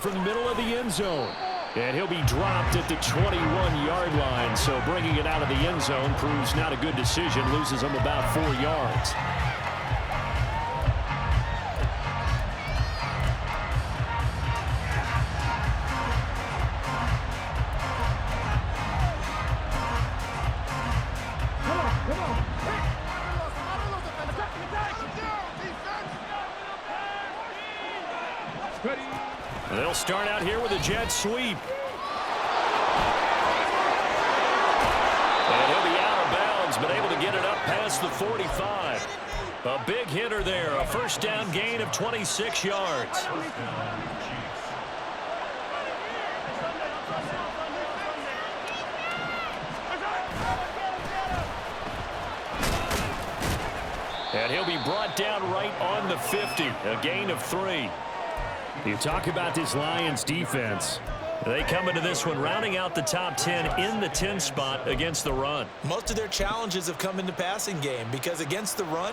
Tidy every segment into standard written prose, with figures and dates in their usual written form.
from the middle of the end zone. And he'll be dropped at the 21-yard line. So bringing it out of the end zone proves not a good decision. Loses him about 4 yards. They'll start out here with a jet sweep. And he'll be out of bounds, but able to get it up past the 45. A big hitter there, a first down gain of 26 yards. And he'll be brought down right on the 50, a gain of 3. You talk about this Lions defense. They come into this one rounding out the top 10 in the 10 spot against the run. Most of their challenges have come in the passing game because against the run,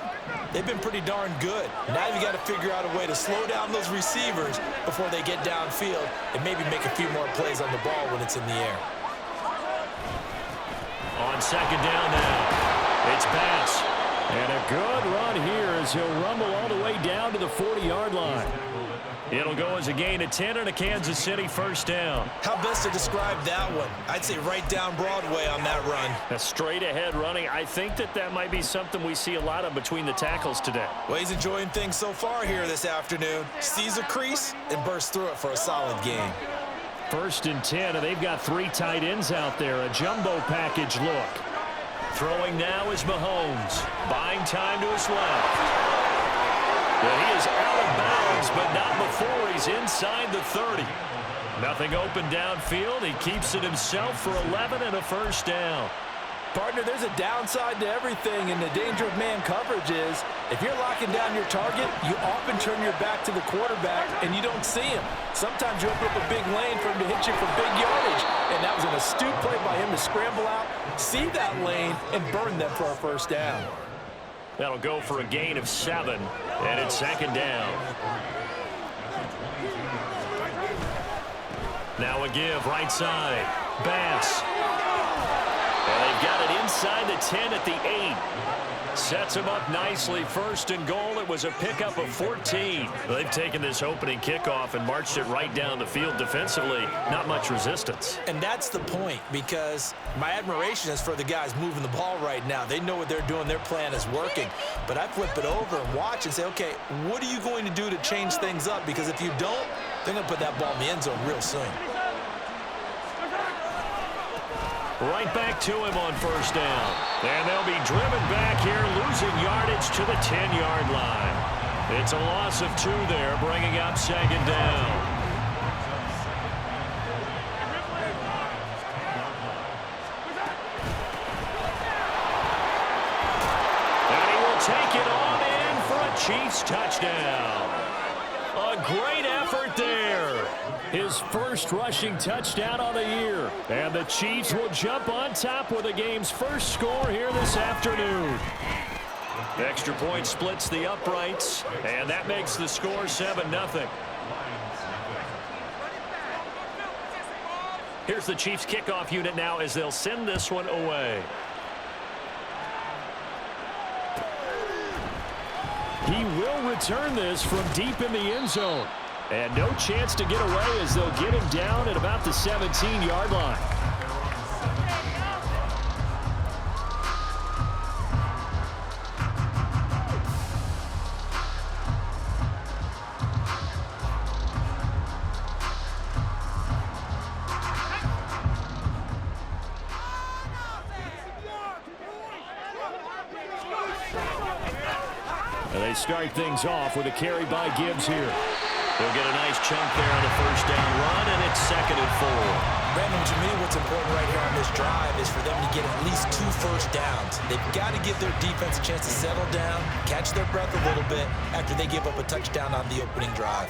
they've been pretty darn good. Now you've got to figure out a way to slow down those receivers before they get downfield and maybe make a few more plays on the ball when it's in the air. On second down now, it's pass. And a good run here as he'll rumble all the way down to the 40-yard line. It'll go as a gain of 10 and a Kansas City first down. How best to describe that one? I'd say right down Broadway on that run. A straight-ahead running. I think that might be something we see a lot of between the tackles today. Well, he's enjoying things so far here this afternoon. Sees a crease and bursts through it for a solid gain. First and 10, and they've got 3 tight ends out there. A jumbo package look. Throwing now is Mahomes. Buying time to his left. Well, he is out of bounds, but not before he's inside the 30. Nothing open downfield. He keeps it himself for 11 and a first down. Partner, there's a downside to everything, and the danger of man coverage is if you're locking down your target, you often turn your back to the quarterback, and you don't see him. Sometimes you open up a big lane for him to hit you for big yardage, and that was an astute play by him to scramble out, see that lane, and burn them for a first down. That'll go for a gain of 7, and it's second down. Now a give right side. Bass. And they've got it inside the 10 at the 8. Sets him up nicely. First and goal. It was a pickup of 14. They've taken this opening kickoff and marched it right down the field defensively. Not much resistance. And that's the point, because my admiration is for the guys moving the ball right now. They know what they're doing. Their plan is working. But I flip it over and watch and say, okay, what are you going to do to change things up? Because if you don't, they're going to put that ball in the end zone real soon. Right back to him on first down. And they'll be driven back here, losing yardage to the 10-yard line. It's a loss of 2 there, bringing up second down. And he will take it on in for a Chiefs touchdown. A great effort there. His first rushing touchdown on the year. And the Chiefs will jump on top with the game's first score here this afternoon. Extra point splits the uprights, and that makes the score 7-0. Here's the Chiefs kickoff unit now as they'll send this one away. He will return this from deep in the end zone. And no chance to get away as they'll get him down at about the 17-yard line. And they start things off with a carry by Gibbs here. They'll get a nice chunk there on the first down run, and it's 2nd and 4. Brandon, to me, what's important right here on this drive is for them to get at least 2 first downs. They've got to give their defense a chance to settle down, catch their breath a little bit after they give up a touchdown on the opening drive.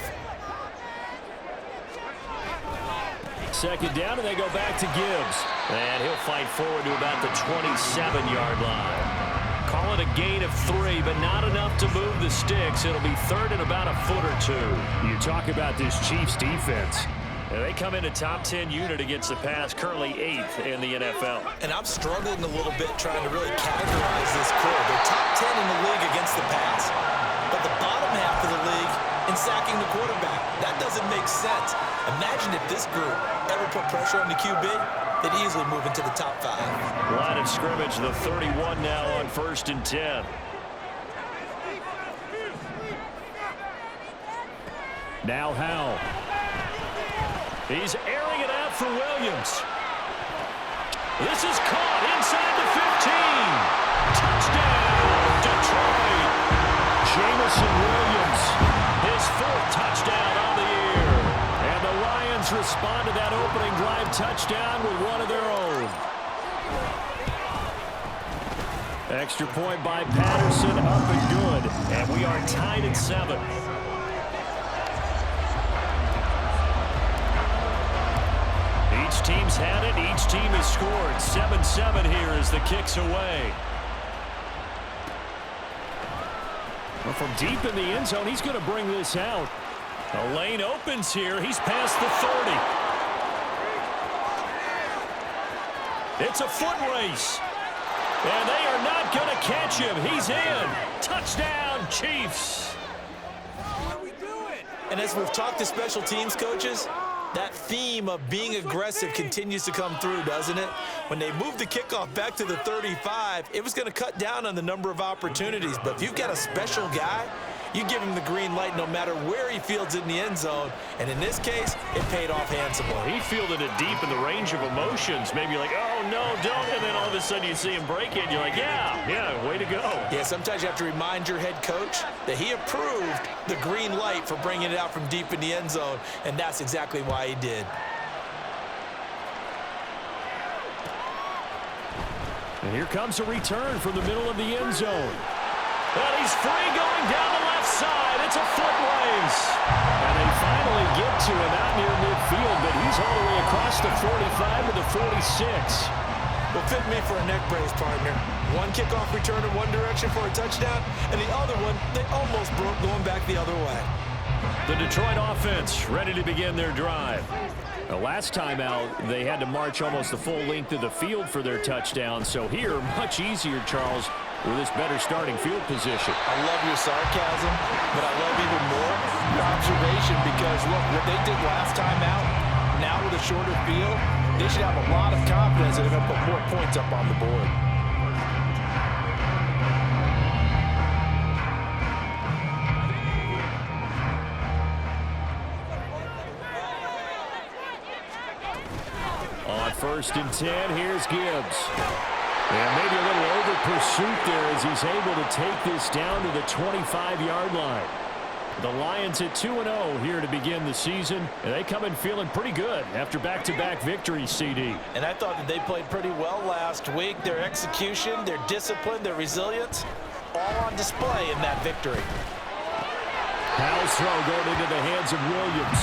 Second down, and they go back to Gibbs. And he'll fight forward to about the 27-yard line. Calling with a gain of 3, but not enough to move the sticks. It'll be third and about a foot or two. You talk about this Chiefs defense. They come in a top 10 unit against the pass, currently 8th in the NFL. And I'm struggling a little bit trying to really categorize this crew. They're top 10 in the league against the pass, but the bottom half of the league in sacking the quarterback. That doesn't make sense. Imagine if this group ever put pressure on the QB, they'd easily move into the top 5. Line of scrimmage, the 31 now on 1st and 10. Now Howell. He's airing it out for Williams. This is caught inside the 15. Touchdown, Detroit. Jamison Williams, his 4th touchdown on the year. And the Lions respond to that opening drive touchdown with one of their own. Extra point by Patterson, up and good. And we are tied at 7. Each team's had it. Each team has scored. 7-7 here as the kick's away. Well, from deep in the end zone, he's going to bring this out. The lane opens here. He's past the 30. It's a foot race. And they are not going to catch him. He's in. Touchdown, Chiefs. And as we've talked to special teams coaches, that theme of being aggressive continues to come through, doesn't it? When they moved the kickoff back to the 35, it was going to cut down on the number of opportunities. But if you've got a special guy, you give him the green light no matter where he fields it in the end zone. And in this case, it paid off handsomely. He fielded it deep in the range of emotions. Maybe you're like, oh, no, don't. And then all of a sudden you see him break it. And you're like, yeah, way to go. Yeah, sometimes you have to remind your head coach that he approved the green light for bringing it out from deep in the end zone. And that's exactly why he did. And here comes a return from the middle of the end zone. And he's free going down the left side. It's a foot race. And they finally get to him out near midfield, but he's all the way across the 45 to the 46. Well, fit me for a neck brace, partner. One kickoff return in one direction for a touchdown, and the other one, they almost broke going back the other way. The Detroit offense ready to begin their drive. The last time out, they had to march almost the full length of the field for their touchdown. So here, much easier, Charles, with this better starting field position. I love your sarcasm, but I love even more your observation because, look, what they did last time out, now with a shorter field, they should have a lot of confidence that they're going to put more points up on the board. On 1st and 10, here's Gibbs. And maybe a little over pursuit there as he's able to take this down to the 25-yard line. The Lions at 2-0 here to begin the season, and they come in feeling pretty good after back-to-back victories, CD. And I thought that they played pretty well last week. Their execution, their discipline, their resilience, all on display in that victory. Howell's throw going into the hands of Williams.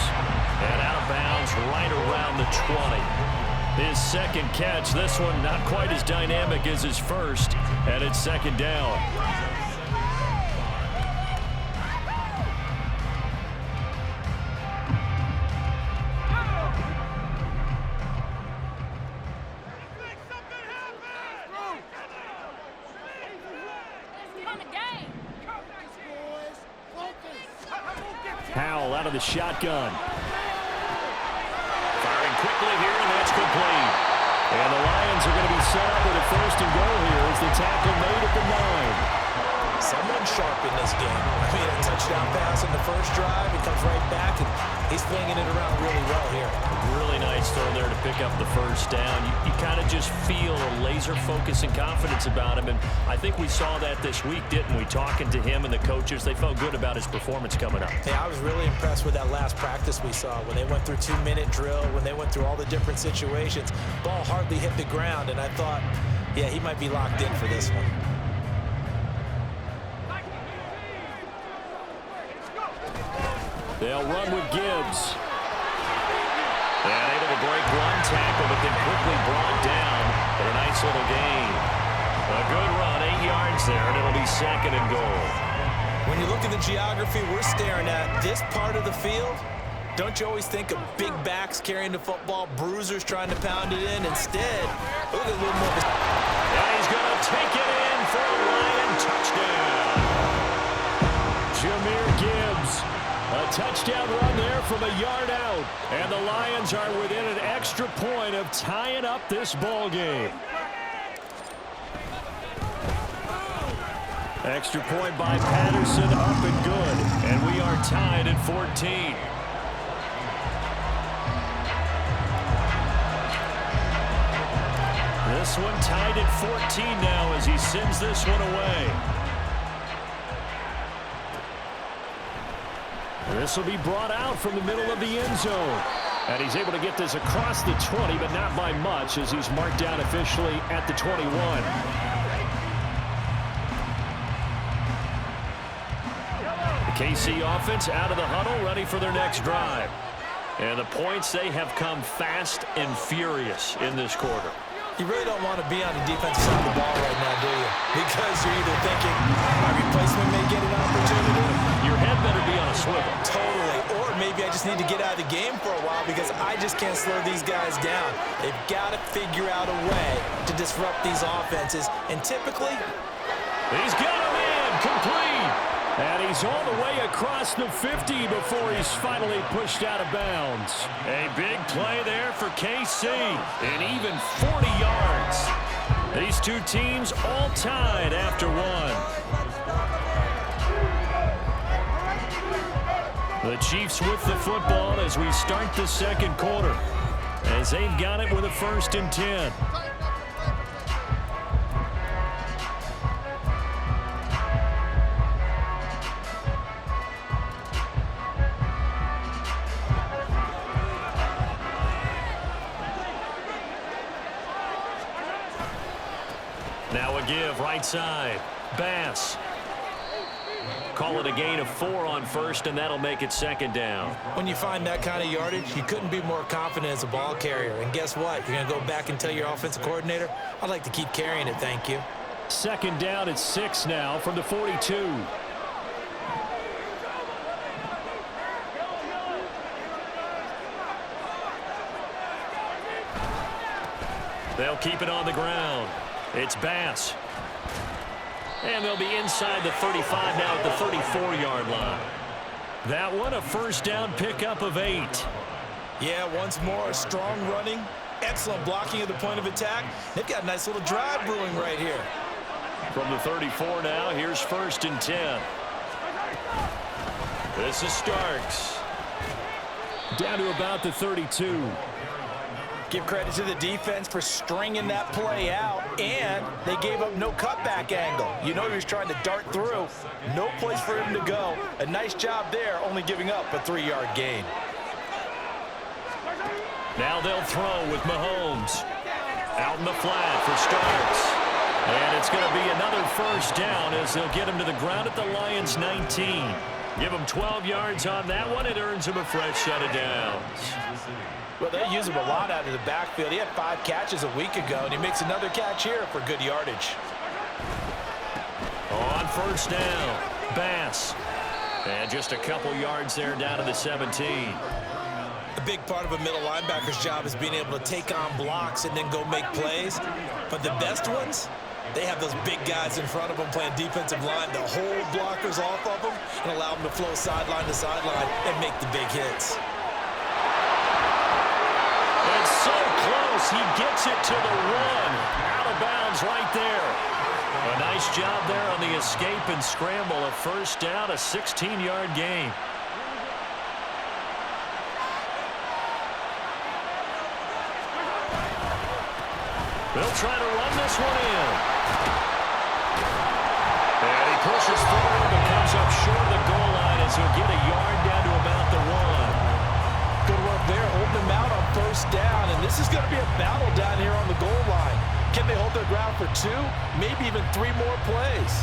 And out of bounds right around the 20. His second catch, this one not quite as dynamic as his first, and it's 2nd down. Howell out of the shotgun. Firing quickly here, and that's complete. And the Lions are going to be set up with a 1st and goal here as the tackle made at the 9. Someone sharp in this game. I mean, a touchdown pass in the first drive. It comes right back, and he's flinging it around really well here. Really nice throw there to pick up the 1st down. You kind of just feel a laser focus and confidence about him, and I think we saw that this week, didn't we? Talking to him and the coaches, they felt good about his performance coming up. Yeah, I was really impressed with that last practice we saw when they went through 2-minute drill, when they went through all the different situations. Ball hardly hit the ground, and I thought, yeah, he might be locked in for this one. They'll run with Gibbs. And able to break one tackle, but then quickly brought down for a nice little gain. A good run, 8 yards there, and it'll be 2nd and goal. When you look at the geography we're staring at, this part of the field, don't you always think of big backs carrying the football, bruisers trying to pound it in? Instead, look at a little more of a... And he's going to take it in for a Lion touchdown. Jahmyr Gibbs. A touchdown run there from a yard out. And the Lions are within an extra point of tying up this ball game. Extra point by Patterson, up and good. And we are tied at 14. This one tied at 14 now as he sends this one away. This will be brought out from the middle of the end zone. And he's able to get this across the 20, but not by much as he's marked down officially at the 21. The KC offense out of the huddle, ready for their next drive. And the points, they have come fast and furious in this quarter. You really don't want to be on the defensive side of the ball right now, do you? Because you're either thinking, my replacement may get an opportunity. Your head better be on a swivel. Totally. Or maybe I just need to get out of the game for a while because I just can't slow these guys down. They've got to figure out a way to disrupt these offenses. And typically... He's got him in, complete. And he's all the way across the 50 before he's finally pushed out of bounds. A big play there for KC, and even 40 yards. These two teams all tied after one. The Chiefs with the football as we start the second quarter, as they've got it with a 1st and 10. Now a give right side. Bass. Call it a gain of 4 on 1st, and that'll make it 2nd down. When you find that kind of yardage, you couldn't be more confident as a ball carrier. And guess what? You're going to go back and tell your offensive coordinator, I'd like to keep carrying it, thank you. 2nd down at 6 now from the 42. They'll keep it on the ground. It's Bass. And they'll be inside the 35 now at the 34-yard line. That one, a 1st down pickup of 8. Yeah, once more, strong running, excellent blocking at the point of attack. They've got a nice little drive brewing right here. From the 34 now, here's 1st and 10. This is Starks. Down to about the 32. Give credit to the defense for stringing that play out, and they gave up no cutback angle. You know he was trying to dart through. No place for him to go. A nice job there, only giving up a 3-yard gain. Now they'll throw with Mahomes. Out in the flat for Starks. And it's going to be another 1st down as they'll get him to the ground at the Lions' 19. Give him 12 yards on that one. It earns him a fresh set of downs. Well, they use him a lot out of the backfield. He had 5 catches a week ago, and he makes another catch here for good yardage. On 1st down, Bass. And just a couple yards there down to the 17. A big part of a middle linebacker's job is being able to take on blocks and then go make plays. But the best ones, they have those big guys in front of them playing defensive line to hold blockers off of them and allow them to flow sideline to sideline and make the big hits. And so close, he gets it to the 1. Out of bounds right there. A nice job there on the escape and scramble. A 1st down, a 16-yard gain. They'll try to run this one in. And he pushes forward but comes up short of the goal line as he'll get a yard down to about the 1. Good work there, holding them out on 1st down, and this is going to be a battle down here on the goal line. Can they hold their ground for 2, maybe even 3 more plays?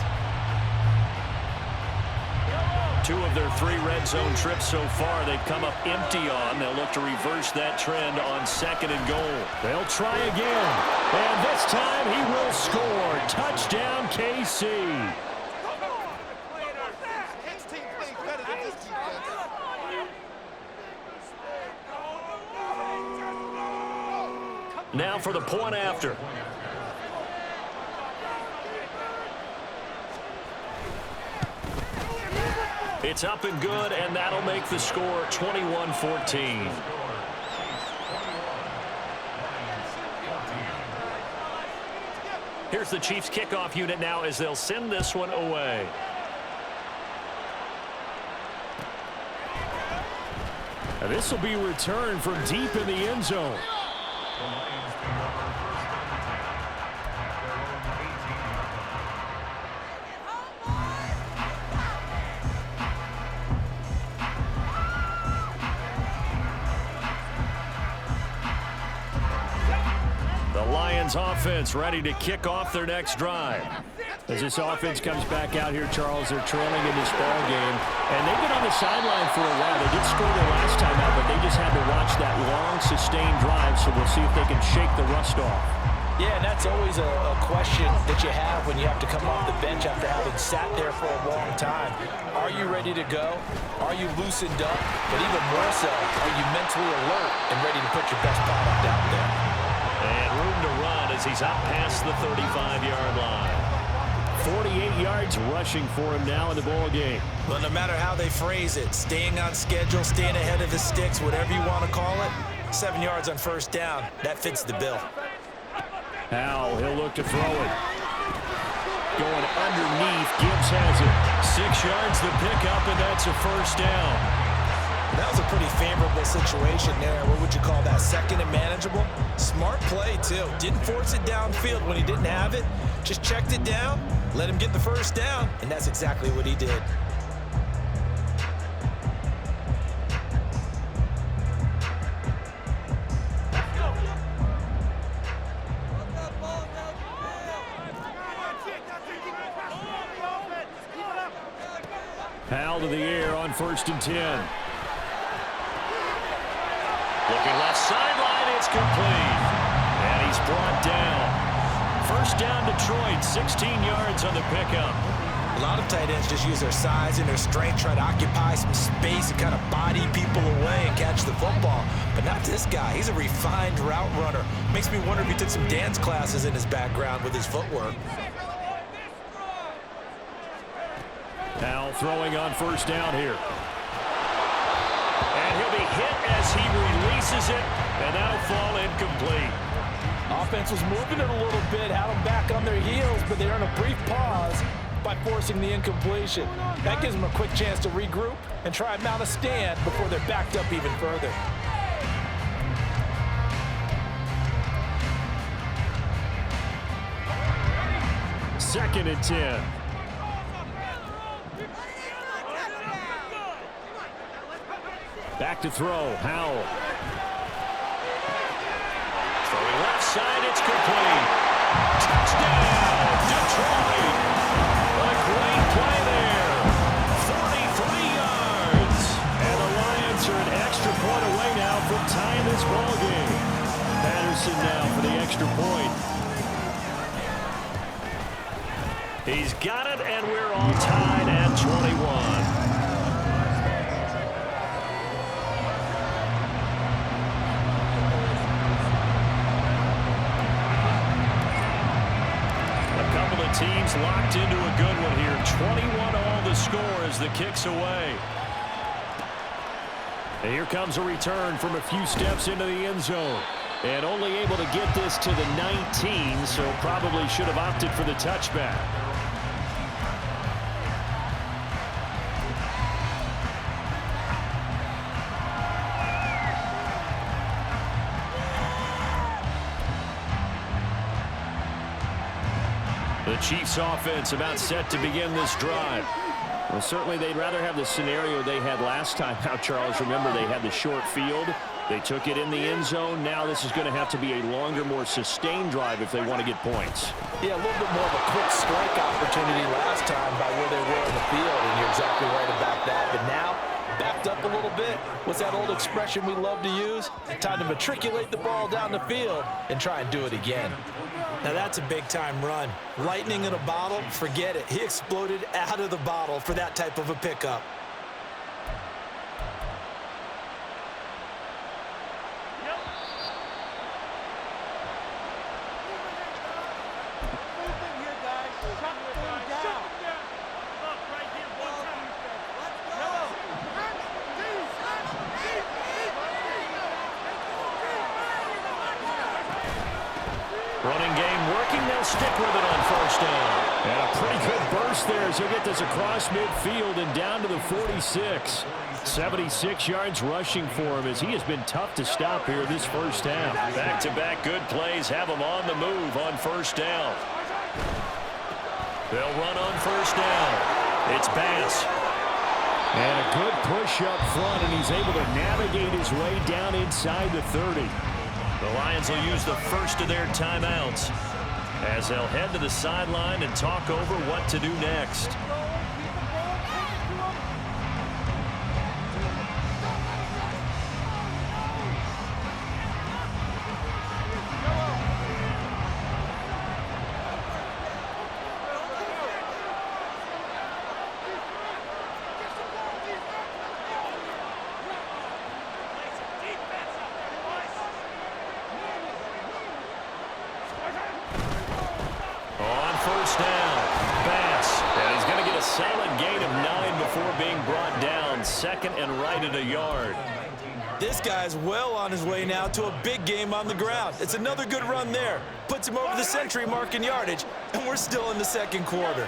2 of their 3 red zone trips so far they've come up empty on. They'll look to reverse that trend on 2nd and goal. They'll try again. And this time he will score. Touchdown, KC. Now for the point after. It's up and good, and that'll make the score 21-14. Here's the Chiefs kickoff unit now as they'll send this one away. And this will be returned from deep in the end zone. Offense ready to kick off their next drive. As this offense comes back out here, Charles, they're trailing in this ball game, and they've been on the sideline for a while. They did score their last time out, but they just had to watch that long, sustained drive, so we'll see if they can shake the rust off. Yeah, and that's always a question that you have when you have to come off the bench after having sat there for a long time. Are you ready to go? Are you loosened up? But even more so, are you mentally alert and ready to put your best product out there? And room to run as he's out past the 35-yard line. 48 yards rushing for him now in the ball game. Well, no matter how they phrase it, staying on schedule, staying ahead of the sticks, whatever you want to call it, 7 yards on first down, that fits the bill. Howell, he'll look to throw it. Going underneath, Gibbs has it. 6 yards the pickup, and that's a first down. That was a pretty favorable situation there. What would you call that? 2nd and manageable? Smart play, too. Didn't force it downfield when he didn't have it. Just checked it down, let him get the first down, and that's exactly what he did. Howell to the air on 1st and 10. Looking left sideline, it's complete. And he's brought down. First down, Detroit, 16 yards on the pickup. A lot of tight ends just use their size and their strength, try to occupy some space and kind of body people away and catch the football. But not this guy. He's a refined route runner. Makes me wonder if he took some dance classes in his background with his footwork. Howell throwing on 1st down here. And he'll be hit as he releases it, and that'll fall incomplete. Offense was moving it a little bit, had them back on their heels, but they're in a brief pause by forcing the incompletion. That gives them a quick chance to regroup and try and mount a stand before they're backed up even further. Second and 10. Back to throw, Howell. Throwing left side, it's complete. Touchdown, Detroit. A great play there. 43 yards. And the Lions are an extra point away now from tying this ball game. Patterson now for the extra point. He's got it, and we're all tied at 21. Teams locked into a good one here. 21 all the score as the kick's away. And here comes a return from a few steps into the end zone. And only able to get this to the 19, so probably should have opted for the touchback. The Chiefs offense about set to begin this drive. Well, certainly they'd rather have the scenario they had last time out, Charles. Remember, they had the short field. They took it in the end zone. Now this is going to have to be a longer, more sustained drive if they want to get points. Yeah, a little bit more of a quick strike opportunity last time by where they were in the field, and you're exactly right about that. But now, backed up a little bit. What's that old expression we love to use? Time to matriculate the ball down the field and try and do it again. Now that's a big-time run. Lightning in a bottle, forget it. He exploded out of the bottle for that type of a pickup. Running game working. They'll stick with it on first down. And a pretty good burst there as he'll get this across midfield and down to the 46. 76 yards rushing for him as he has been tough to stop here this first half. Back-to-back good plays have him on the move on first down. They'll run on first down. It's Bass. And a good push up front, and he's able to navigate his way down inside the 30. The Lions will use the first of their timeouts as they'll head to the sideline and talk over what to do next. First down, Bass. And he's going to get a solid gain of 9 before being brought down. Second and right at a yard. This guy's well on his way now to a big game on the ground. It's another good run there. Puts him over the century mark in yardage, and we're still in the second quarter.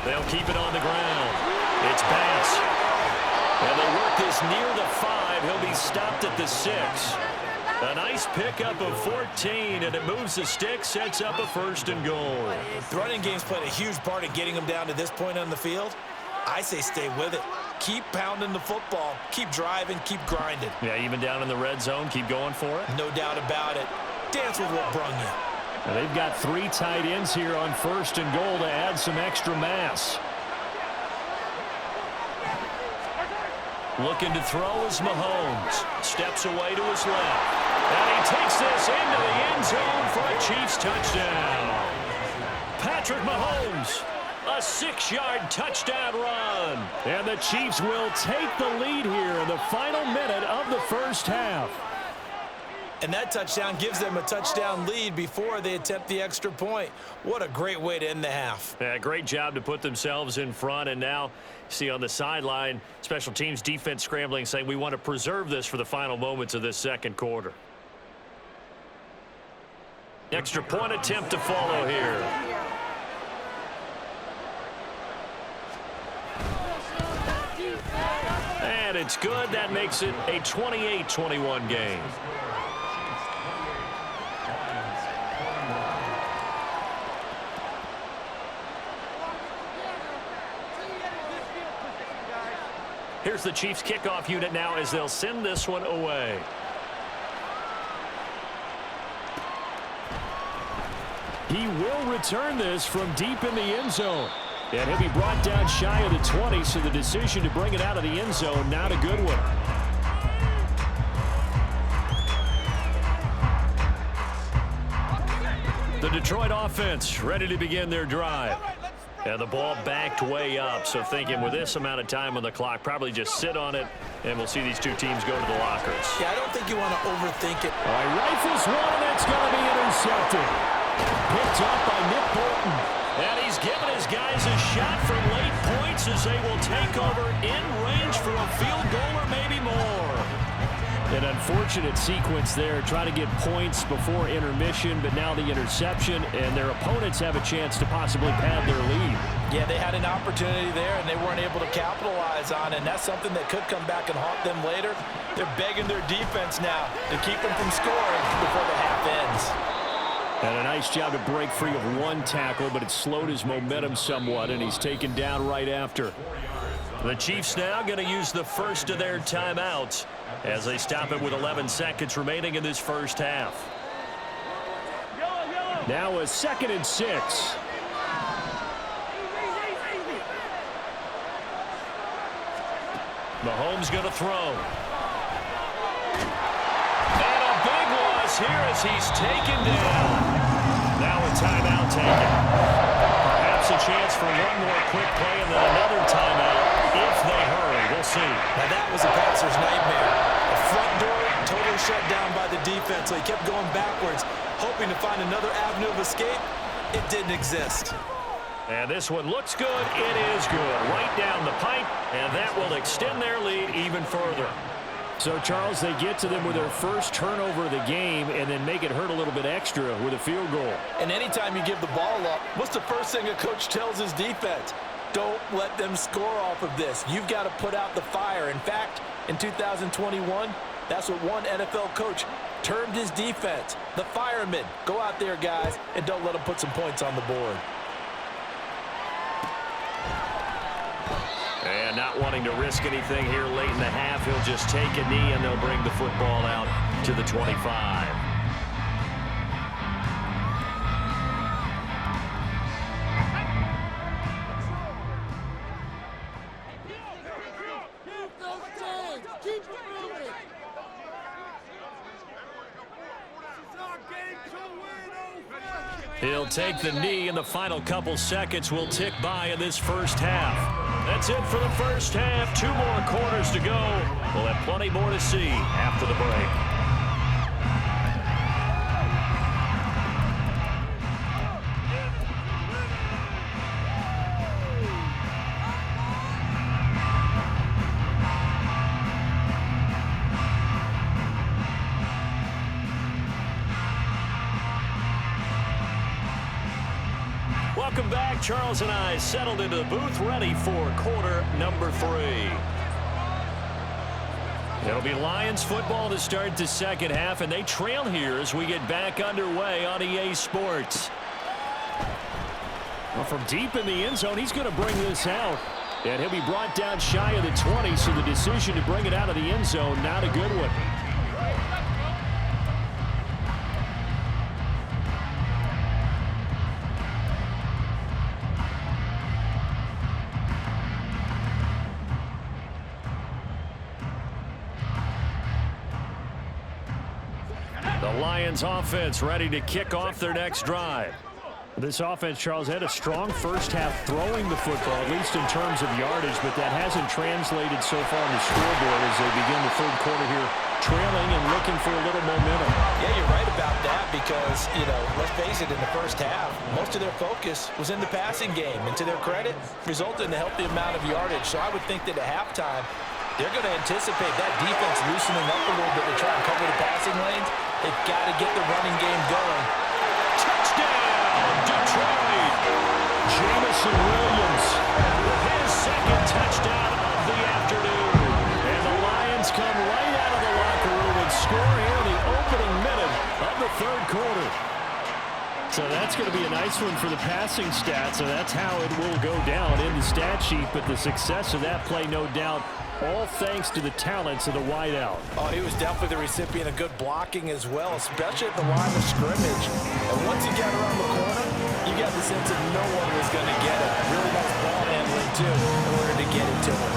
They'll keep it on the ground. It's Bass. And they work this near the 5. He'll be stopped at the 6. A nice pickup of 14, and it moves the stick, sets up a first and goal. The running game's played a huge part in getting him down to this point on the field. I say stay with it. Keep pounding the football. Keep driving. Keep grinding. Yeah, even down in the red zone, keep going for it. No doubt about it. Dance with what brung you. Now they've got 3 tight ends here on first and goal to add some extra mass. Looking to throw is Mahomes. Steps away to his left. And he takes this into the end zone for a Chiefs touchdown. Patrick Mahomes, a 6-yard touchdown run. And the Chiefs will take the lead here in the final minute of the first half. And that touchdown gives them a touchdown lead before they attempt the extra point. What a great way to end the half. Yeah, great job to put themselves in front. And now, see on the sideline, special teams defense scrambling, saying we want to preserve this for the final moments of this second quarter. Extra point attempt to follow here. And it's good. That makes it a 28-21 game. Here's the Chiefs kickoff unit now as they'll send this one away. He will return this from deep in the end zone. And he'll be brought down shy of the 20, so the decision to bring it out of the end zone, not a good one. The Detroit offense ready to begin their drive. And the ball backed way up, so thinking with this amount of time on the clock, probably just sit on it, and we'll see these two teams go to the lockers. Yeah, I don't think you want to overthink it. All right, rifles one, and it's going to be intercepted. Picked up by Nick Bolton. And he's given his guys a shot for late points as they will take over in range for a field goal or maybe more. An unfortunate sequence there, trying to get points before intermission, but now the interception, and their opponents have a chance to possibly pad their lead. Yeah, they had an opportunity there, and they weren't able to capitalize on it, and that's something that could come back and haunt them later. They're begging their defense now to keep them from scoring before the half ends. And a nice job to break free of one tackle, but it slowed his momentum somewhat, and he's taken down right after. The Chiefs now going to use the first of their timeouts as they stop it with 11 seconds remaining in this first half. Now a 2nd and 6. Mahomes going to throw. And a big loss here as he's taken down. Now a timeout taken. Perhaps a chance for one more quick play and then another timeout if they hurry. We'll see. Now that was a passer's nightmare. The front door totally shut down by the defense, so he kept going backwards, hoping to find another avenue of escape. It didn't exist. And this one looks good. It is good. Right down the pipe, and that will extend their lead even further. So, Charles, they get to them with their first turnover of the game and then make it hurt a little bit extra with a field goal. And anytime you give the ball up, what's the first thing a coach tells his defense? Don't let them score off of this. You've got to put out the fire. In fact, in 2021, that's what one NFL coach termed his defense. The firemen. Go out there, guys, and don't let them put some points on the board. And not wanting to risk anything here late in the half, he'll just take a knee and they'll bring the football out to the 25. He'll take the knee, and the final couple seconds will tick by in this first half. That's it for the first half. 2 more quarters to go. We'll have plenty more to see after the break. Welcome back. Charles and I settled into the booth, ready for quarter number 3. It'll be Lions football to start the second half, and they trail here as we get back underway on EA Sports. Well, from deep in the end zone, he's going to bring this out. And he'll be brought down shy of the 20, so the decision to bring it out of the end zone, not a good one. The Lions offense ready to kick off their next drive. This offense, Charles, had a strong first half throwing the football, at least in terms of yardage, but that hasn't translated so far on the scoreboard as they begin the third quarter here, trailing and looking for a little momentum. Yeah, you're right about that because, let's face it, in the first half, most of their focus was in the passing game. And to their credit, resulted in a healthy amount of yardage. So I would think that at halftime, they're going to anticipate that defense loosening up a little bit to try and cover the passing lanes. They've got to get the running game going. Touchdown, Detroit! Jamison Williams with his second touchdown of the afternoon. And the Lions come right out of the locker room and score here in the opening minute of the third quarter. So that's going to be a nice one for the passing stats, so that's how it will go down in the stat sheet. But the success of that play, no doubt, all thanks to the talents of the wideout. Oh, he was definitely the recipient of good blocking as well, especially at the line of scrimmage. And once he got around the corner, you got the sense that no one was going to get it. Really nice ball handling, too, in order to get it to him.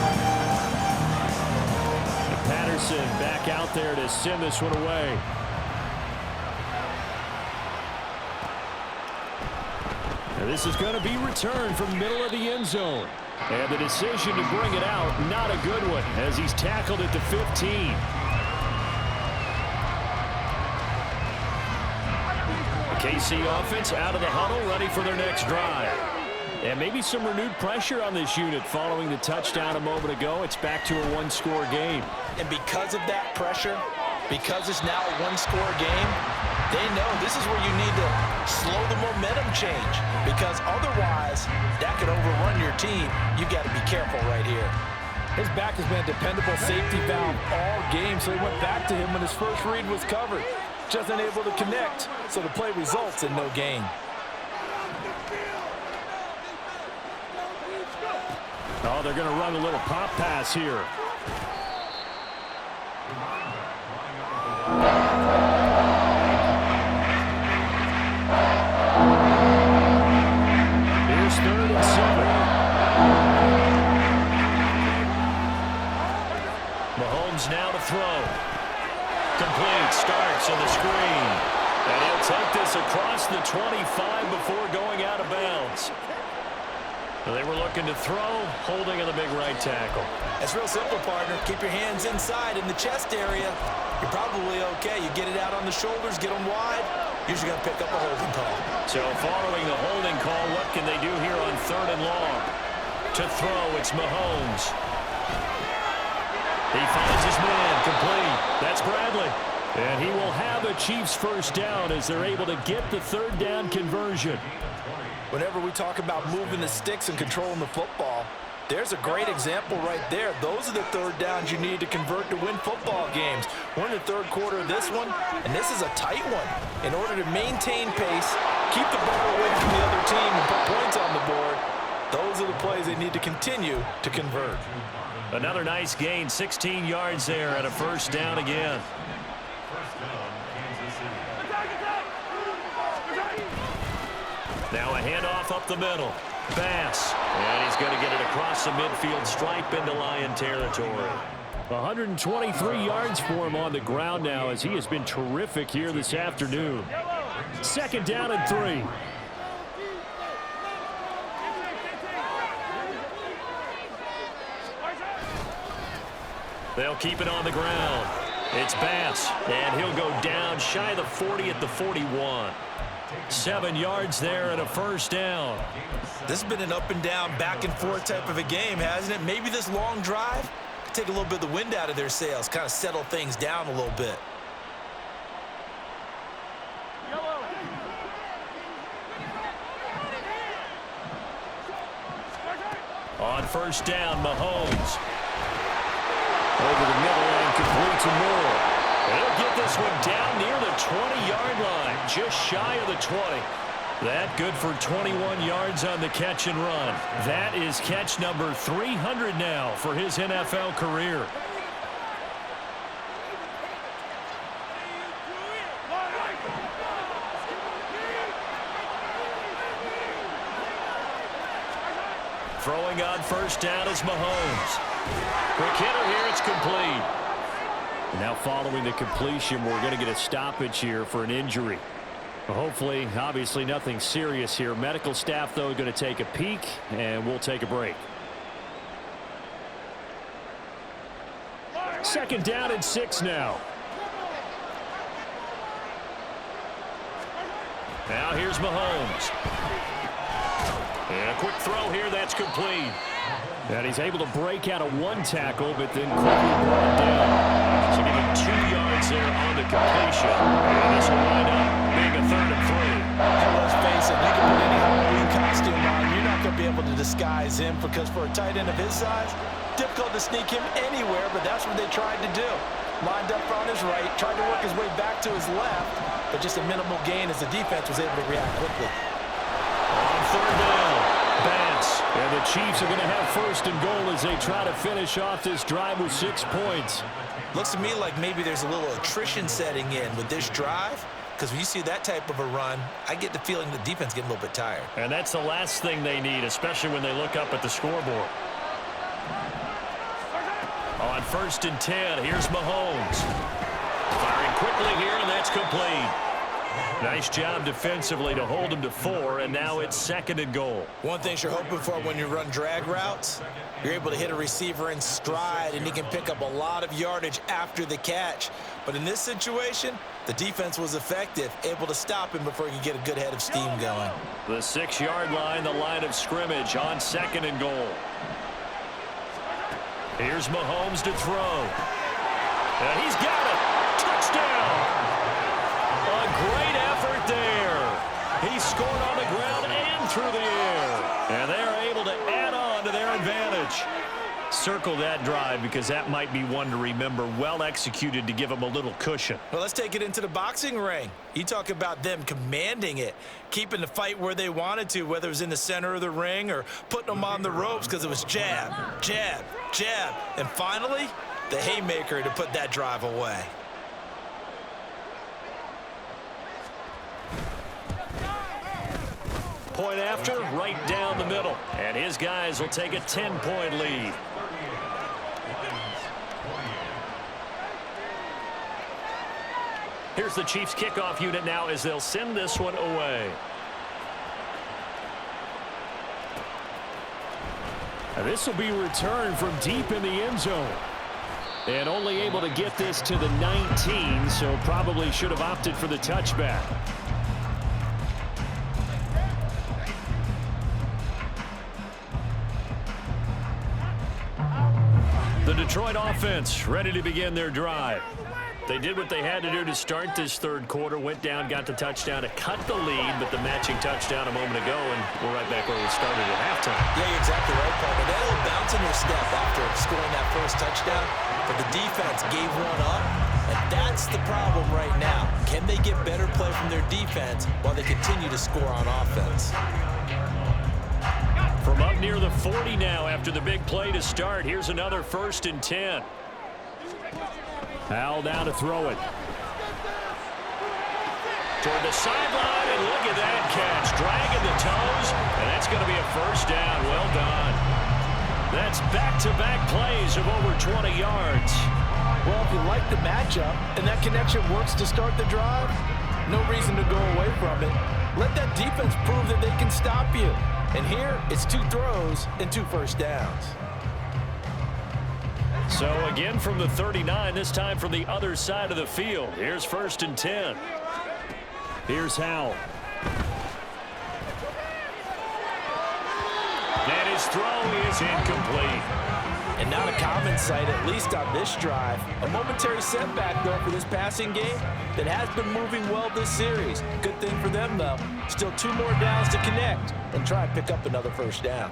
And Patterson back out there to send this one away. Now this is going to be returned from the middle of the end zone. And the decision to bring it out, not a good one, as he's tackled at the 15. The KC offense out of the huddle, ready for their next drive. And maybe some renewed pressure on this unit following the touchdown a moment ago. It's back to a one-score game. And because of that pressure, because it's now a one-score game, they know this is where you need to slow the momentum change, because otherwise that could overrun your team. You got to be careful right here. His back has been a dependable safety valve all game, so he went back to him when his first read was covered. just unable to connect, so the play results in no gain. Oh, they're going to run a little pop pass here. Here's 3rd and 7. Mahomes now to throw. Complete, starts on the screen. And he'll take this across the 25 before going out of bounds. They were looking to throw, holding on the big right tackle. It's real simple, partner. Keep your hands inside in the chest area. You're probably okay. You get it out on the shoulders, get them wide. Usually going to pick up a holding call. So following the holding call, what can they do here on 3rd and long? To throw, it's Mahomes. He finds his man, complete. That's Bradley. And he will have a Chiefs first down as they're able to get the 3rd down conversion. Whenever we talk about moving the sticks and controlling the football, there's a great example right there. Those are the 3rd downs you need to convert to win football games. We're in the 3rd quarter of this one, and this is a tight one. In order to maintain pace, keep the ball away from the other team, and put points on the board, those are the plays they need to continue to convert. Another nice gain, 16 yards there, and a first down again. Now a handoff up the middle. Bass. And he's going to get it across the midfield stripe into Lion territory. 123 yards for him on the ground now as he has been terrific here this afternoon. 2nd down and 3. They'll keep it on the ground. It's Bass, and he'll go down shy of the 40 at the 41. 7 yards there and a first down. This has been an up and down, back and forth type of a game, hasn't it? Maybe this long drive could take a little bit of the wind out of their sails, kind of settle things down a little bit. On first down, Mahomes. Over the middle and complete to Moore. He'll get this one down near the 20-yard line, just shy of the 20. That good for 21 yards on the catch and run. That is catch number 300 now for his NFL career. Throwing on first down is Mahomes. Quick hitter here, it's complete. Now following the completion, we're going to get a stoppage here for an injury. Hopefully, obviously nothing serious here. Medical staff, though, going to take a peek, and we'll take a break. 2nd down and 6 now. Now here's Mahomes. And a quick throw here, that's complete. And he's able to break out of one tackle, but then quickly brought down. So give him 2 yards there on the completion. And this will wind up being a 3rd and 3. Hey, let's face it, you can put any Halloween costume on. You're not going to be able to disguise him because for a tight end of his size, difficult to sneak him anywhere, but that's what they tried to do. Lined up on his right, tried to work his way back to his left, but just a minimal gain as the defense was able to react quickly. On 3rd down, Bass. And the Chiefs are going to have 1st and goal as they try to finish off this drive with 6 points. Looks to me like maybe there's a little attrition setting in with this drive, because when you see that type of a run, I get the feeling the defense getting a little bit tired. And that's the last thing they need, especially when they look up at the scoreboard. On 1st and 10, here's Mahomes. Firing quickly here, and that's complete. Nice job defensively to hold him to 4, and now it's 2nd and goal. One thing you're hoping for when you run drag routes, you're able to hit a receiver in stride, and he can pick up a lot of yardage after the catch. But in this situation, the defense was effective, able to stop him before he could get a good head of steam going. The 6-yard line, the line of scrimmage on 2nd and goal. Here's Mahomes to throw. And he's got it. Touchdown. A great effort there. He scored on the ground and through the air. And they're able to add on to their advantage. Circle that drive because that might be one to remember. Well executed to give them a little cushion. Well, let's take it into the boxing ring. You talk about them commanding it, keeping the fight where they wanted to, whether it was in the center of the ring or putting them on the ropes because it was jab, jab, jab. And finally, the haymaker to put that drive away. Point after, right down the middle. And his guys will take a 10-point lead. Here's the Chiefs kickoff unit now as they'll send this one away. And this will be returned from deep in the end zone. And only able to get this to the 19, so probably should have opted for the touchback. The Detroit offense ready to begin their drive. They did what they had to do to start this third quarter, went down, got the touchdown to cut the lead, but the matching touchdown a moment ago, and we're right back where we started at halftime. Yeah, you're exactly right, Parker. That little bounce in your step after scoring that first touchdown, but the defense gave one up, and that's the problem right now. Can they get better play from their defense while they continue to score on offense? From up near the 40 now after the big play to start, here's another 1st and 10. Powell down to throw it. Toward the sideline, and look at that catch. Dragging the toes, and that's going to be a 1st down. Well done. That's back-to-back plays of over 20 yards. Well, if you like the matchup and that connection works to start the drive, no reason to go away from it. Let that defense prove that they can stop you. And here, it's 2 throws and 2 first downs. So again from the 39, this time from the other side of the field. Here's 1st and 10. Here's Howell. And his throw is incomplete. And not a common sight, at least on this drive. A momentary setback, though, for this passing game that has been moving well this series. Good thing for them, though. Still 2 more downs to connect and try and pick up another 1st down.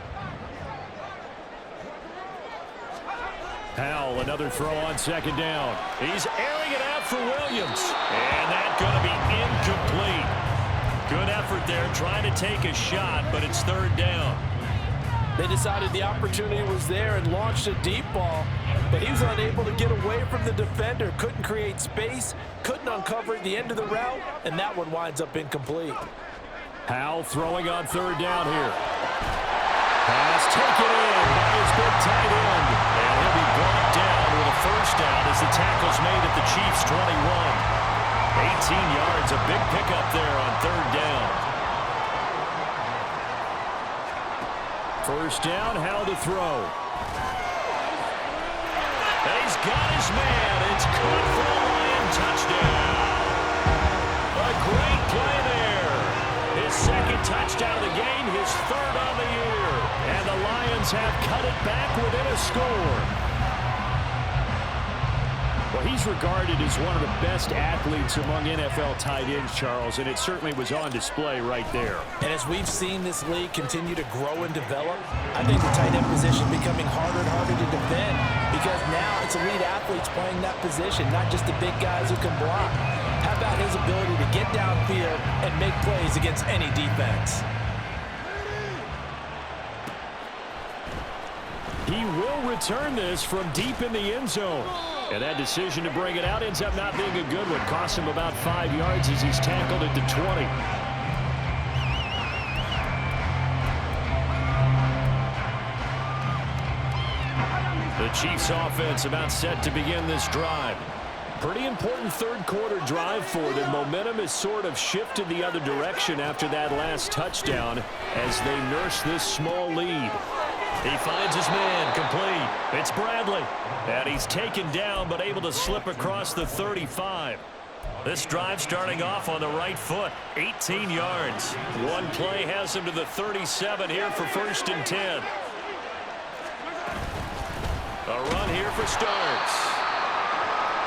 Powell, another throw on 2nd down. He's airing it out for Williams. And that's going to be incomplete. Good effort there, trying to take a shot, but it's 3rd down. They decided the opportunity was there and launched a deep ball, but he was unable to get away from the defender. Couldn't create space, couldn't uncover at the end of the route, and that one winds up incomplete. Powell throwing on 3rd down here. Pass taken in by his big tight end. And he'll be brought down with a 1st down as the tackle's made at the Chiefs' 21. 18 yards, a big pickup there on 3rd down. 1st down, Howell to throw. And he's got his man. It's caught for the Lion touchdown. A great play there. His 2nd touchdown of the game, his 3rd on the year. And the Lions have cut it back within a score. Well, he's regarded as one of the best athletes among NFL tight ends, Charles, and it certainly was on display right there. And as we've seen this league continue to grow and develop, I think the tight end position becoming harder and harder to defend because now it's elite athletes playing that position, not just the big guys who can block. How about his ability to get downfield and make plays against any defense? He will return this from deep in the end zone. And that decision to bring it out ends up not being a good one. Cost him about 5 yards as he's tackled at the 20. The Chiefs offense about set to begin this drive. Pretty important 3rd quarter drive for them. Momentum has sort of shifted the other direction after that last touchdown as they nurse this small lead. He finds his man, complete. It's Bradley. And he's taken down but able to slip across the 35. This drive starting off on the right foot. 18 yards. One play has him to the 37 here for 1st and 10. A run here for Starks.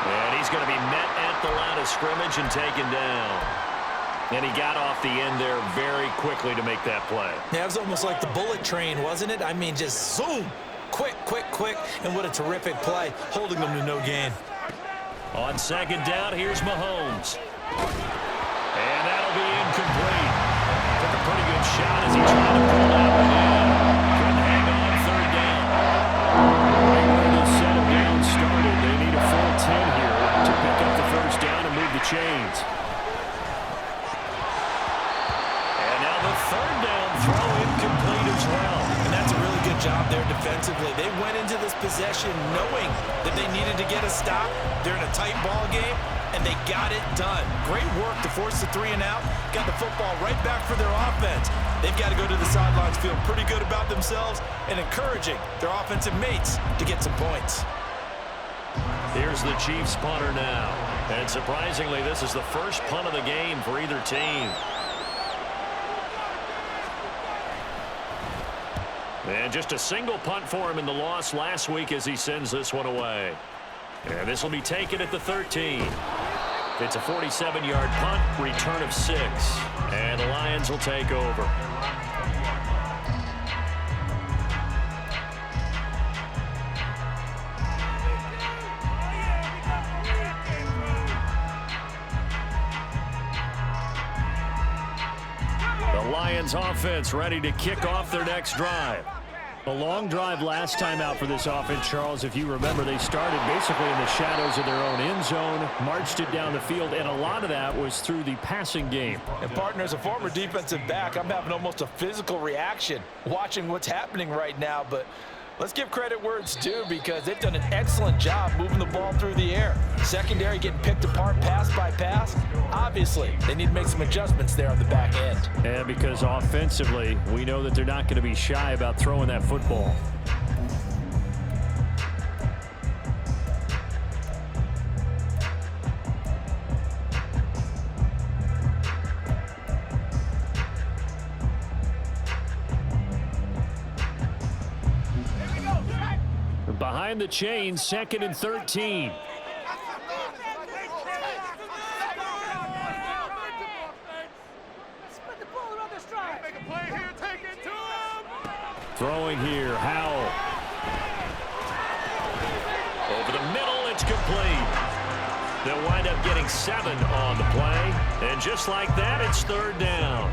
And he's going to be met at the line of scrimmage and taken down. And he got off the end there very quickly to make that play. Yeah, it was almost like the bullet train, wasn't it? I mean, just zoom. Quick, and what a terrific play, holding them to no gain. On second down, here's Mahomes. And that'll be incomplete. Took a pretty good shot as he tried to pull that one in. Couldn't hang on third down. Right where this settle down started, they need a full 10 here to pick up the first down and move the chains. And now the third down throw incomplete as well. And that's a really good job there defensively. They went into this possession knowing that they needed to get a stop. They're in a tight ball game, and they got it done. Great work to force the 3 and out. Got the football right back for their offense. They've got to go to the sidelines feeling pretty good about themselves and encouraging their offensive mates to get some points. Here's the Chiefs punter now. And surprisingly, this is the first punt of the game for either team. And just a single punt for him in the loss last week as he sends this one away. And this will be taken at the 13. It's a 47-yard punt, return of 6. And the Lions will take over. The Lions offense ready to kick off their next drive. A long drive last time out for this offense, Charles. If you remember, they started basically in the shadows of their own end zone, marched it down the field, and a lot of that was through the passing game. And, partner, as a former defensive back, I'm having almost a physical reaction watching what's happening right now. But let's give credit where it's due because they've done an excellent job moving the ball through the air. Secondary getting picked apart pass by pass. Obviously, they need to make some adjustments there on the back end. And because offensively, we know that they're not going to be shy about throwing that football. Behind the chains, 2nd and 13. Throwing here, Howell. Over the middle, it's complete. They'll wind up getting 7 on the play. And just like that, it's 3rd down.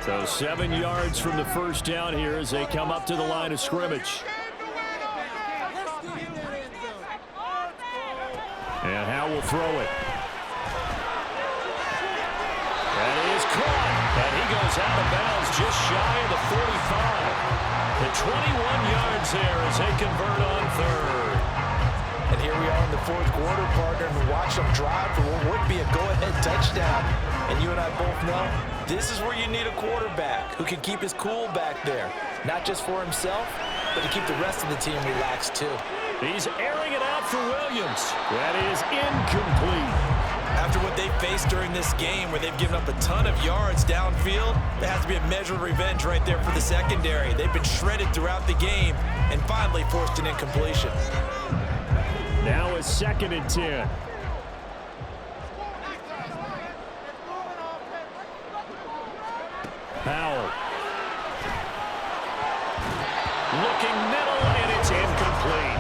So 7 yards from the first down here as they come up to the line of scrimmage. And Howell will throw it. That is caught. And he goes out of bounds just shy of the 45. The 21 yards there as they convert on 3rd. And here we are in the 4th quarter, partner, and we watch them drive for what would be a go-ahead touchdown. And you and I both know this is where you need a quarterback who can keep his cool back there. Not just for himself, but to keep the rest of the team relaxed too. He's airing it out for Williams. That is incomplete. After what they faced during this game where they've given up a ton of yards downfield, there has to be a measure of revenge right there for the secondary. They've been shredded throughout the game and finally forced an incompletion. Now it's 2nd and 10. Powell. Looking middle, and it's incomplete.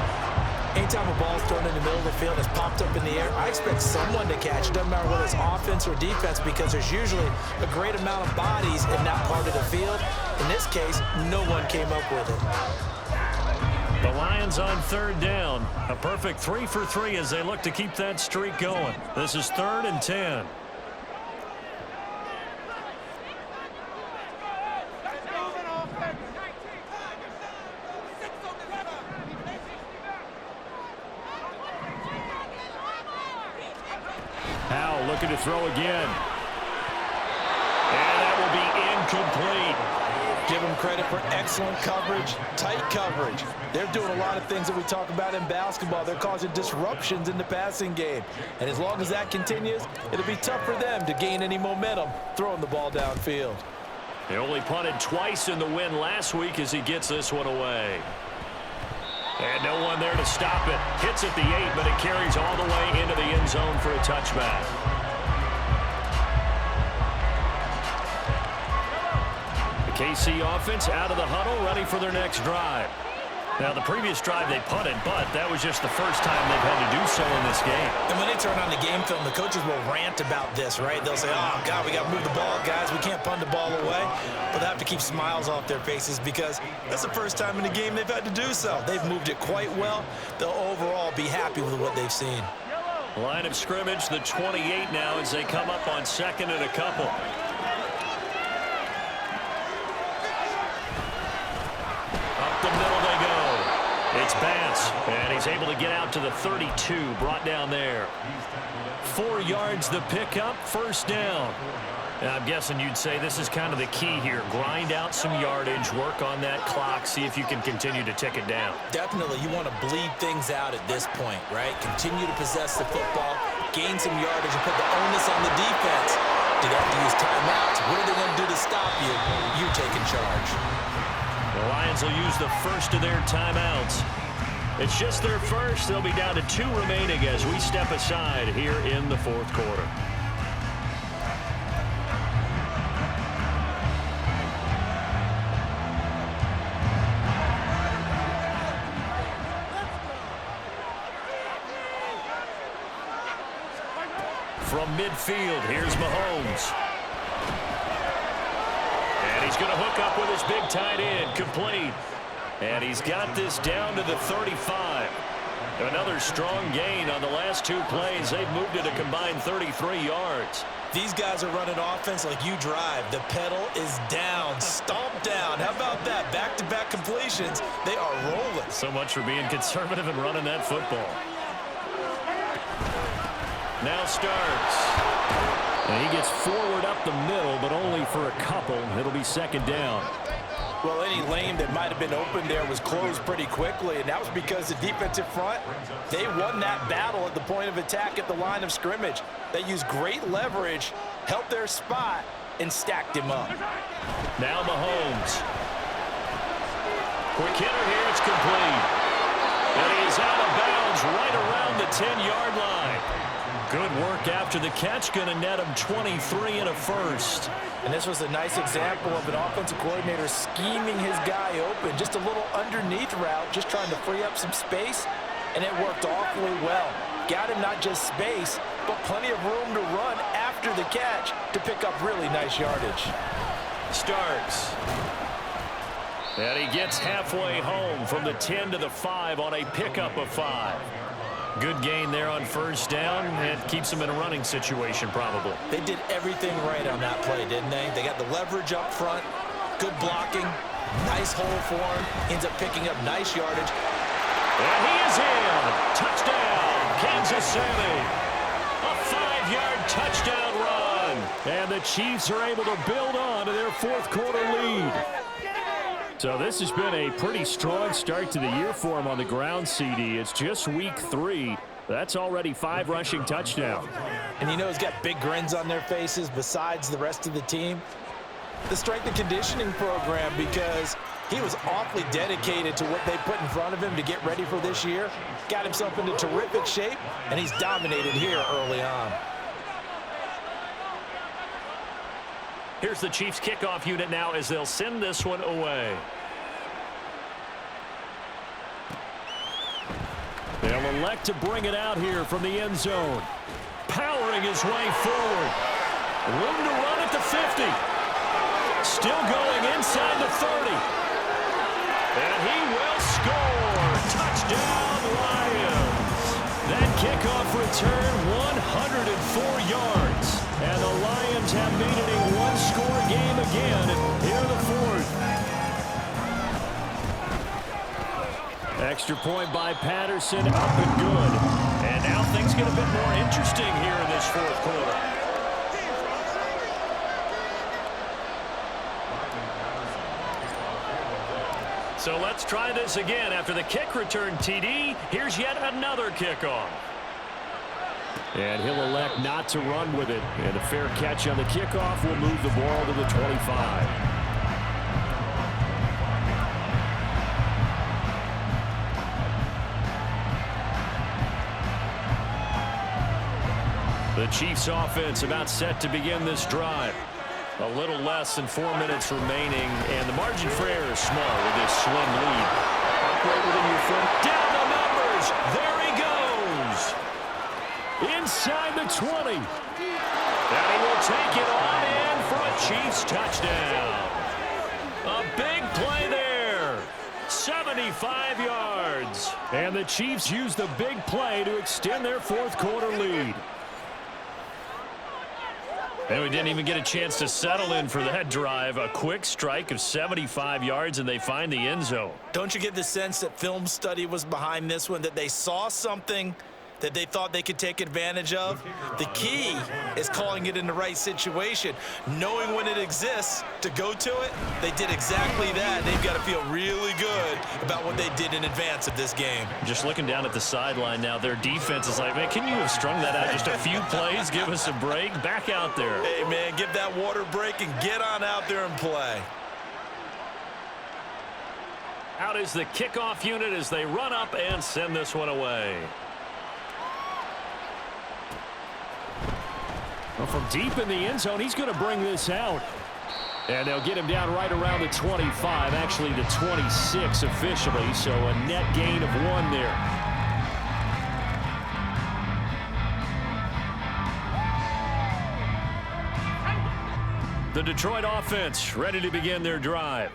Anytime a ball's thrown in the middle of the field, it's popped up in the air, I expect someone to catch it. Doesn't matter whether it's offense or defense because there's usually a great amount of bodies in that part of the field. In this case, no one came up with it. The Lions on 3rd down. A perfect 3 for 3 as they look to keep that streak going. This is 3rd and 10. Howell looking to throw again. And that will be incomplete. Give them credit for excellent coverage, tight coverage. They're doing a lot of things that we talk about in basketball. They're causing disruptions in the passing game. And as long as that continues, it'll be tough for them to gain any momentum throwing the ball downfield. They only punted twice in the win last week as he gets this one away. And no one there to stop it. Hits at the 8, but it carries all the way into the end zone for a touchback. The KC offense out of the huddle, ready for their next drive. Now, the previous drive they punted, but that was just the first time they've had to do so in this game. And when they turn on the game film, the coaches will rant about this, right? They'll say, oh, God, we got to move the ball, guys. We can't punt the ball away. But they have to keep smiles off their faces because that's the first time in the game they've had to do so. They've moved it quite well. They'll overall be happy with what they've seen. Line of scrimmage, the 28 now as they come up on second and a couple. Up the middle they go. It's Bass, and he's able to get out to the 32, brought down there. 4 yards the pickup, first down. Now, I'm guessing you'd say this is kind of the key here. Grind out some yardage, work on that clock, see if you can continue to tick it down. Definitely, you want to bleed things out at this point, right? Continue to possess the football, gain some yardage, and put the onus on the defense. Do they have to use timeouts? What are they going to do to stop you? You're taking charge. The Lions will use the first of their timeouts. It's just their first. They'll be down to 2 remaining as we step aside here in the fourth quarter. From midfield, here's Mahomes. And he's going to hook up with his big tight end, complete. And he's got this down to the 35. Another strong gain on the last 2 plays. They've moved it a combined 33 yards. These guys are running offense like you drive. The pedal is down, stomped down. How about that? Back-to-back completions. They are rolling. So much for being conservative and running that football. Now starts. And he gets forward up the middle, but only for a couple. It'll be second down. Well, any lane that might have been open there was closed pretty quickly, and that was because the defensive front, they won that battle at the point of attack at the line of scrimmage. They used great leverage, helped their spot, and stacked him up. Now Mahomes. Quick hitter here, it's complete. And he is out of bounds right around the 10-yard line. Good work after the catch, going to net him 23 and a first. And this was a nice example of an offensive coordinator scheming his guy open. Just a little underneath route, just trying to free up some space, and it worked awfully well. Got him not just space, but plenty of room to run after the catch to pick up really nice yardage. Starts. And he gets halfway home from the 10 to the 5 on a pickup of 5. Good gain there on first down. It keeps them in a running situation, probably. They did everything right on that play, didn't they? They got the leverage up front, good blocking, nice hole for him, ends up picking up nice yardage. And he is in. Touchdown, Kansas City. A 5-yard touchdown run. And the Chiefs are able to build on to their fourth quarter lead. So this has been a pretty strong start to the year for him on the ground, CD. It's just week 3. That's already 5 rushing touchdowns. And you know he's got big grins on their faces besides the rest of the team. The strength and conditioning program, because he was awfully dedicated to what they put in front of him to get ready for this year. Got himself into terrific shape, and he's dominated here early on. Here's the Chiefs kickoff unit now as they'll send this one away. They'll elect to bring it out here from the end zone. Powering his way forward. Room to run at the 50. Still going inside the 30. And he will score. Touchdown, Lions. That kickoff return, 104 yards. And the Lions have made it a one-score game again here in the fourth. Extra point by Patterson, up and good. And now things get a bit more interesting here in this fourth quarter. So let's try this again. After the kick return TD, here's yet another kickoff. And he'll elect not to run with it. And a fair catch on the kickoff will move the ball to the 25. The Chiefs offense about set to begin this drive. A little less than 4 minutes remaining, and the margin for error is small with this slim lead. operate within your frame. Down the numbers. There he goes. Inside the 20. And he will take it on in for a Chiefs touchdown. A big play there. 75 yards. And the Chiefs use the big play to extend their fourth quarter lead. And we didn't even get a chance to settle in for that drive. A quick strike of 75 yards, and they find the end zone. Don't you get the sense that film study was behind this one, that they saw something that they thought they could take advantage of? The key is calling it in the right situation, knowing when it exists to go to it. They did exactly that. They've got to feel really good about what they did in advance of this game. Just looking down at the sideline now, their defense is like, man, can you have strung that out just a few plays? Give us a break. Back out there. Hey, man, give that water break and get on out there and play. Out is the kickoff unit as they run up and send this one away. Well, from deep in the end zone, he's going to bring this out. And they'll get him down right around the 25, actually the 26 officially, so a net gain of 1 there. The Detroit offense ready to begin their drive.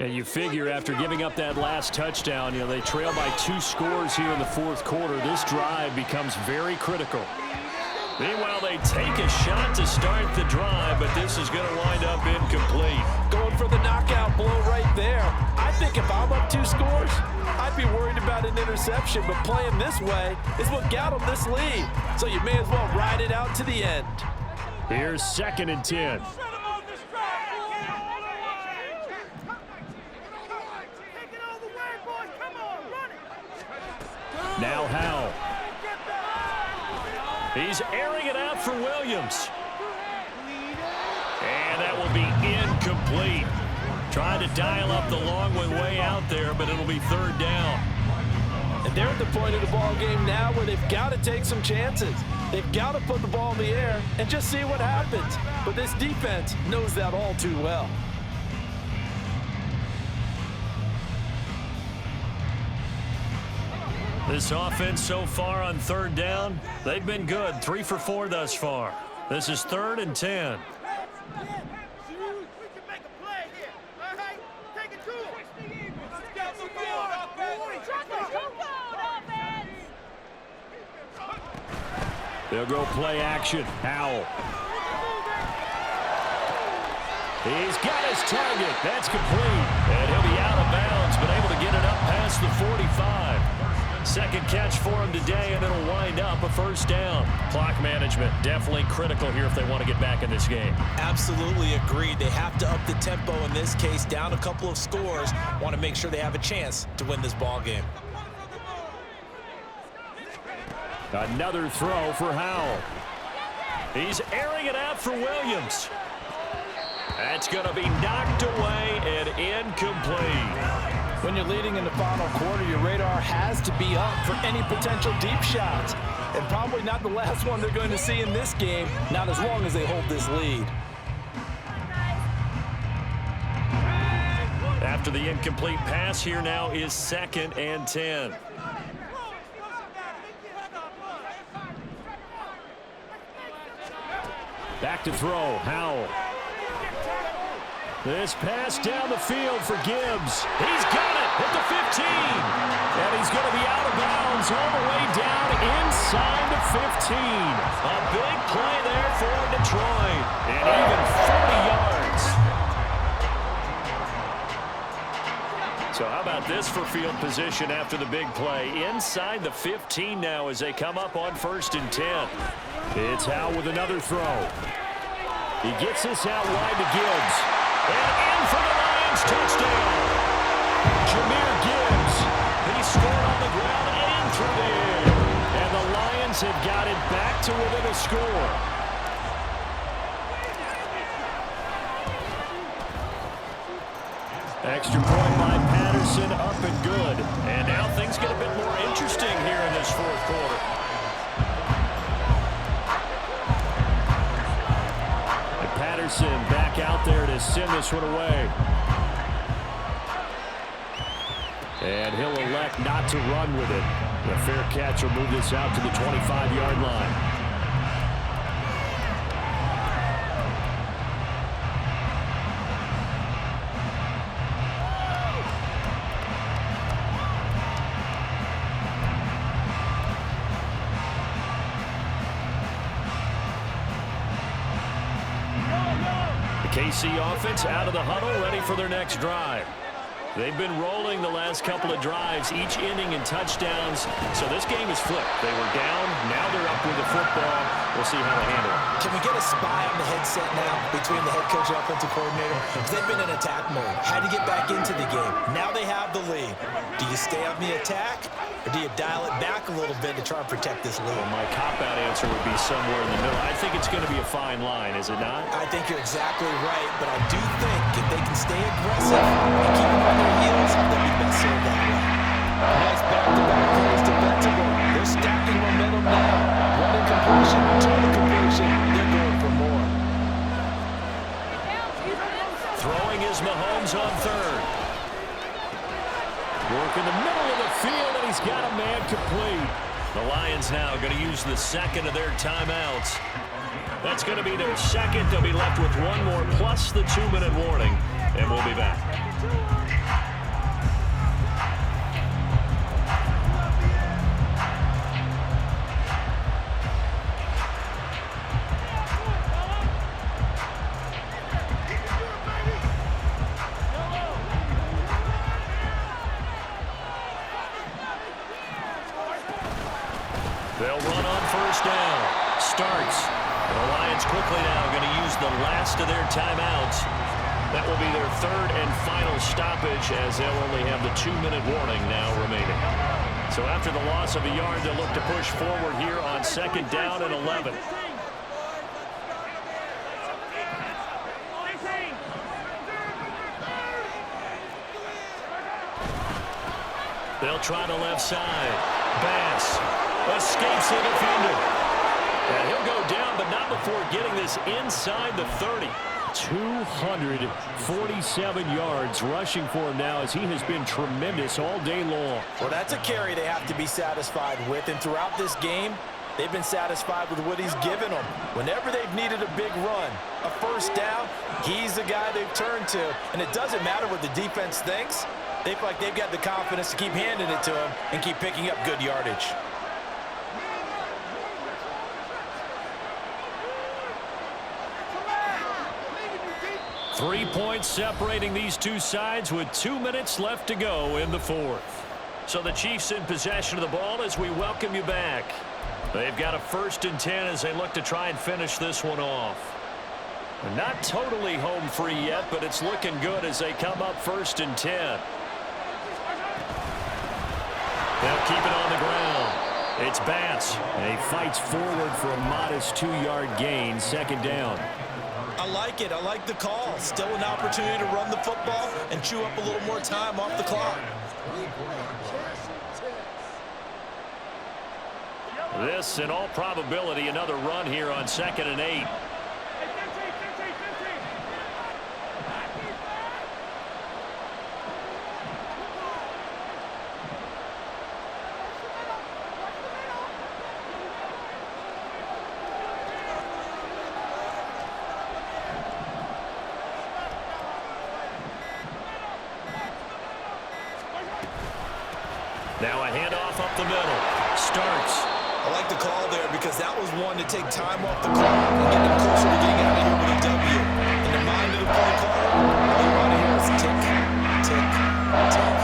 And you figure after giving up that last touchdown, they trail by 2 scores here in the fourth quarter. This drive becomes very critical. Meanwhile, they take a shot to start the drive, but this is going to wind up incomplete. Going for the knockout blow right there. I think if I'm up 2 scores, I'd be worried about an interception, but playing this way is what got them this lead. So you may as well ride it out to the end. Here's 2nd and 10. Now Howell. He's airing it out for Williams. And that will be incomplete. Trying to dial up the long one way out there, but it'll be 3rd down. And they're at the point of the ball game now where they've got to take some chances. They've got to put the ball in the air and just see what happens. But this defense knows that all too well. This offense so far on 3rd down, they've been good. 3 for 4 thus far. This is 3rd and 10. They'll go play action. Howell. He's got his target. That's complete. And he'll be out of bounds, but able to get it up past the 45. 2nd catch for him today, and it'll wind up a 1st down. Clock management definitely critical here if they want to get back in this game. Absolutely agreed. They have to up the tempo in this case, down a couple of scores. Want to make sure they have a chance to win this ball game. Another throw for Howell. He's airing it out for Williams. That's going to be knocked away and incomplete. When you're leading in the final quarter, your radar has to be up for any potential deep shots. And probably not the last one they're going to see in this game, not as long as they hold this lead. After the incomplete pass, here now is 2nd and 10. Back to throw, Howell. This pass down the field for Gibbs. He's got it at the 15. And he's going to be out of bounds all the way down inside the 15. A big play there for Detroit. And even 40 yards. So how about this for field position after the big play? Inside the 15 now as they come up on 1st and 10. It's Howell with another throw. He gets this out wide to Gibbs. And in for the Lions touchdown. Jahmyr Gibbs. He scored on the ground and through the air. And the Lions have got it back to within a score. Extra point by Patterson, up and good. And now things get a bit more interesting here in this fourth quarter. And Patterson back out there to send this one away. And he'll elect not to run with it. The fair catch will move this out to the 25-yard line. KC offense out of the huddle, ready for their next drive. They've been rolling the last couple of drives, each inning in touchdowns. So this game is flipped. They were down, now they're up with the football. We'll see how they handle it. Can we get a spy on the headset now between the head coach and offensive coordinator? Because they've been in attack mode. Had to get back into the game. Now they have the lead. Do you stay on the attack, or do you dial it back a little bit to try and protect this lead? Well, my cop-out answer would be somewhere in the middle. I think it's going to be a fine line, is it not? I think you're exactly right, but I do think if they can stay aggressive and keep them on their heels, they'll be best served that way. Nice back-to-back plays defensively. They're stacking momentum now. One incompletion, two incompletion. They're going for more. Throwing is Mahomes on third. Work in the middle of the field, and he's got a man complete. The Lions now going to use the second of their timeouts. That's going to be their second. They'll be left with one more plus the 2-minute warning, and we'll be back. They'll run on first down. Starts. And the Lions quickly now going to use the last of their timeouts. That will be their third and final stoppage, as they'll only have the 2-minute warning now remaining. So after the loss of a yard, they'll look to push forward here on second down and 11. They'll try the left side. Bass escapes the defender. And he'll go down, but not before getting this inside the 30. 247 yards rushing for him now, as he has been tremendous all day long. Well, that's a carry they have to be satisfied with, and throughout this game, they've been satisfied with what he's given them. Whenever they've needed a big run, a first down, he's the guy they've turned to. And it doesn't matter what the defense thinks. They feel like they've got the confidence to keep handing it to him and keep picking up good yardage. Three points separating these two sides with 2 minutes left to go in the fourth. So the Chiefs in possession of the ball as we welcome you back. They've got a 1st and 10 as they look to try and finish this one off. They're not totally home free yet, but it's looking good as they come up 1st and 10. They'll keep it on the ground. It's Bass, and he fights forward for a modest 2-yard gain, second down. I like it. I like the call. Still an opportunity to run the football and chew up a little more time off the clock. This, in all probability, another run here on 2nd and 8. Now a handoff up the middle. Starts. I like the call there because that was one to take time off the clock and get them closer to getting out of here with a W. In the mind of the play caller, all you want to hear is tick, tick, tick.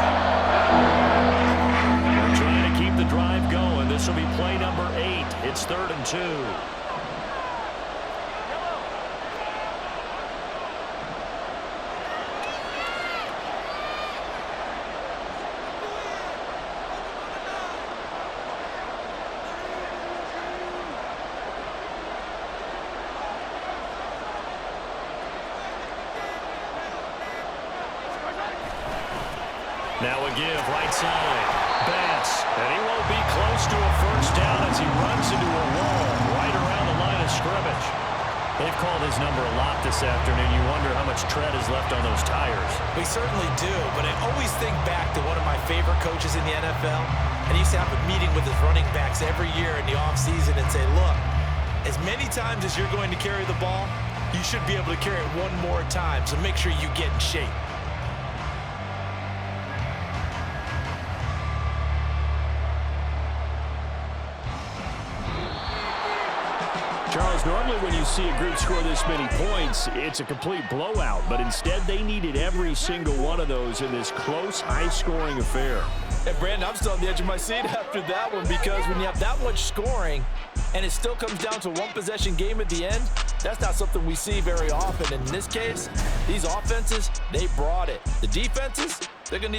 We're trying to keep the drive going. This will be play number 8. It's 3rd and 2. Now a give, right side. Bass, and he won't be close to a first down as he runs into a wall right around the line of scrimmage. They've called his number a lot this afternoon. You wonder how much tread is left on those tires. We certainly do, but I always think back to one of my favorite coaches in the NFL, and he used to have a meeting with his running backs every year in the offseason and say, look, as many times as you're going to carry the ball, you should be able to carry it one more time, so make sure you get in shape. Charles, normally when you see a group score this many points, it's a complete blowout. But instead, they needed every single one of those in this close, high-scoring affair. And, Brandon, I'm still on the edge of my seat after that one, because when you have that much scoring and it still comes down to a one-possession game at the end, that's not something we see very often. In this case, these offenses, they brought it. The defenses, they're going to need